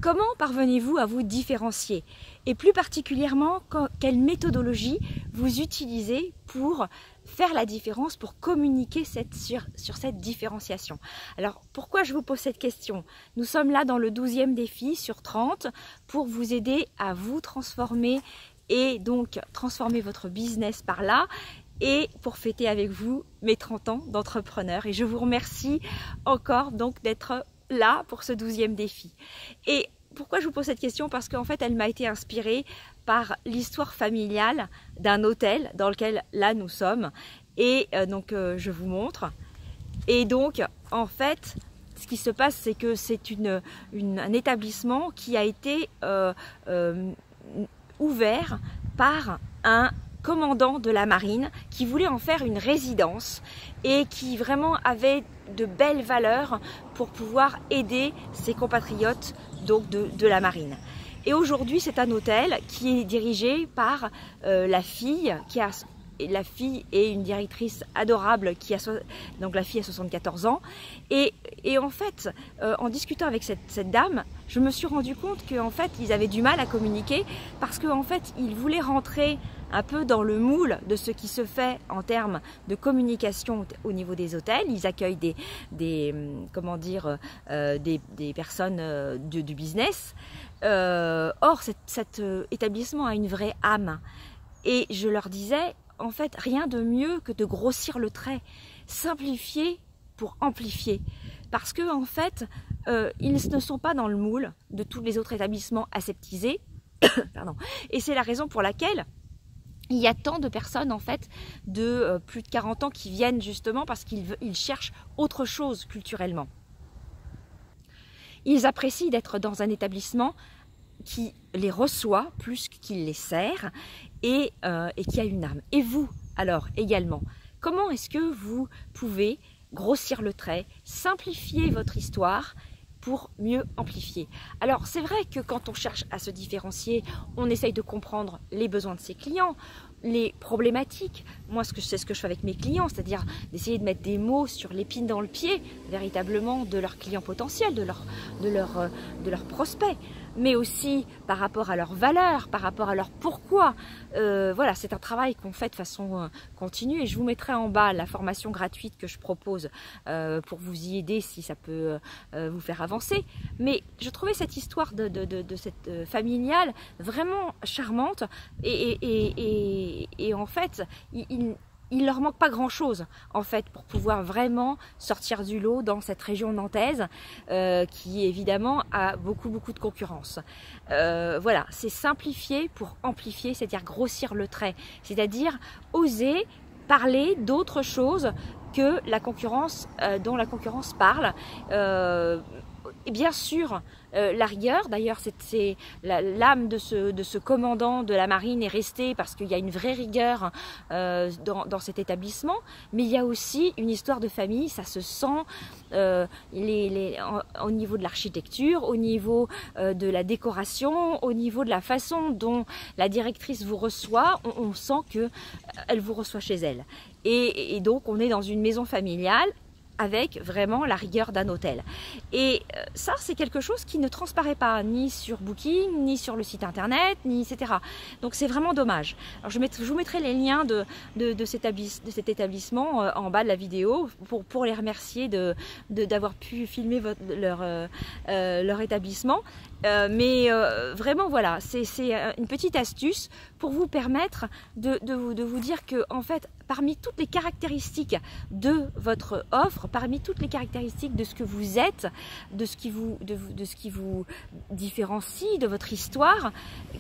Comment parvenez-vous à vous différencier? Et plus particulièrement, quelle méthodologie vous utilisez pour faire la différence, pour communiquer sur cette différenciation? Alors, pourquoi je vous pose cette question? Nous sommes là dans le 12e défi sur 30 pour vous aider à vous transformer et donc transformer votre business par là et pour fêter avec vous mes 30 ans d'entrepreneur. Et je vous remercie encore donc d'être là pour ce 12e défi. Et pourquoi je vous pose cette question? Parce qu'en fait, elle m'a été inspirée par l'histoire familiale d'un hôtel dans lequel là nous sommes. Et donc, je vous montre. Et donc, en fait, ce qui se passe, c'est que c'est un établissement qui a été ouvert par un commandant de la marine qui voulait en faire une résidence et qui vraiment avait de belles valeurs pour pouvoir aider ses compatriotes donc de la marine. Et aujourd'hui, c'est un hôtel qui est dirigé par la fille est une directrice adorable donc la fille a 74 ans et en fait en discutant avec cette dame, je me suis rendu compte qu'en fait ils avaient du mal à communiquer parce qu'en fait ils voulaient rentrer un peu dans le moule de ce qui se fait en termes de communication au niveau des hôtels. Ils accueillent des personnes du business. Or, cet établissement a une vraie âme. Et je leur disais, en fait, rien de mieux que de grossir le trait, simplifier pour amplifier. Parce que, en fait, ils ne sont pas dans le moule de tous les autres établissements aseptisés. Pardon. Et c'est la raison pour laquelle il y a tant de personnes en fait de plus de 40 ans qui viennent justement parce qu'ils cherchent autre chose culturellement. Ils apprécient d'être dans un établissement qui les reçoit plus qu'il les sert et qui a une âme. Et vous, alors également, comment est-ce que vous pouvez grossir le trait, simplifier votre histoire pour mieux amplifier? Alors c'est vrai que quand on cherche à se différencier, on essaye de comprendre les besoins de ses clients, les problématiques. Moi c'est ce que je fais avec mes clients, c'est-à-dire d'essayer de mettre des mots sur l'épine dans le pied véritablement de leurs clients potentiels, de leurs prospects, mais aussi par rapport à leurs valeurs, par rapport à leur pourquoi. Voilà, c'est un travail qu'on fait de façon continue et je vous mettrai en bas la formation gratuite que je propose pour vous y aider si ça peut vous faire avancer. Mais je trouvais cette histoire de cette familiale vraiment charmante et en fait, il leur manque pas grand chose en fait pour pouvoir vraiment sortir du lot dans cette région nantaise qui évidemment a beaucoup de concurrence. Voilà, c'est simplifier pour amplifier, c'est-à-dire grossir le trait, c'est-à-dire oser parler d'autre chose que la concurrence dont la concurrence parle. Et bien sûr, la rigueur, d'ailleurs c'est l'âme de ce commandant de la marine est restée parce qu'il y a une vraie rigueur dans cet établissement, mais il y a aussi une histoire de famille, ça se sent au niveau de l'architecture, au niveau de la décoration, au niveau de la façon dont la directrice vous reçoit, on sent qu'elle vous reçoit chez elle. Et donc on est dans une maison familiale avec vraiment la rigueur d'un hôtel. Et ça, c'est quelque chose qui ne transparaît pas ni sur Booking, ni sur le site internet, ni etc. Donc c'est vraiment dommage. Alors je vous mettrai les liens de cet établissement en bas de la vidéo pour les remercier d'avoir pu filmer leur établissement. Mais vraiment voilà, c'est une petite astuce pour vous permettre de vous dire que en fait, parmi toutes les caractéristiques de votre offre, parmi toutes les caractéristiques de ce que vous êtes, de ce qui vous différencie, de votre histoire,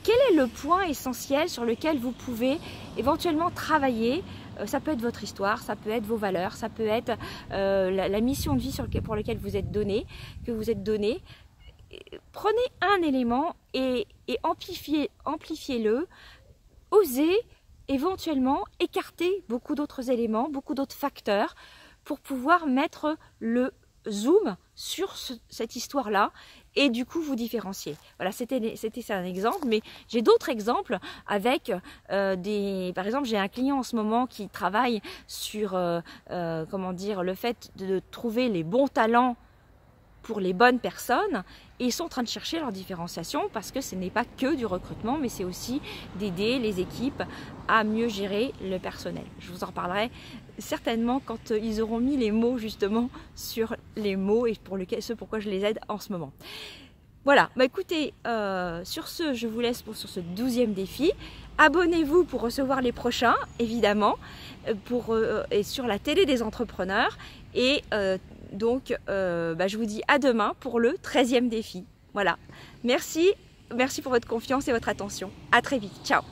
quel est le point essentiel sur lequel vous pouvez éventuellement travailler? Ça peut être votre histoire, ça peut être vos valeurs, ça peut être la mission de vie pour laquelle vous êtes donné, que vous êtes donné. Prenez un élément et amplifiez-le, osez éventuellement écarter beaucoup d'autres éléments, beaucoup d'autres facteurs pour pouvoir mettre le zoom sur cette histoire-là et du coup vous différencier. Voilà, c'était un exemple, mais j'ai d'autres exemples avec par exemple, j'ai un client en ce moment qui travaille sur comment dire, le fait de trouver les bons talents pour les bonnes personnes et ils sont en train de chercher leur différenciation parce que ce n'est pas que du recrutement, mais c'est aussi d'aider les équipes à mieux gérer le personnel. Je vous en reparlerai certainement quand ils auront mis les mots justement sur les mots et ce pourquoi je les aide en ce moment. Voilà, bah écoutez, sur ce, je vous laisse sur ce 12e défi. Abonnez-vous pour recevoir les prochains, évidemment, et sur la télé des entrepreneurs. Et donc, je vous dis à demain pour le 13e défi. Voilà, merci pour votre confiance et votre attention. À très vite, ciao.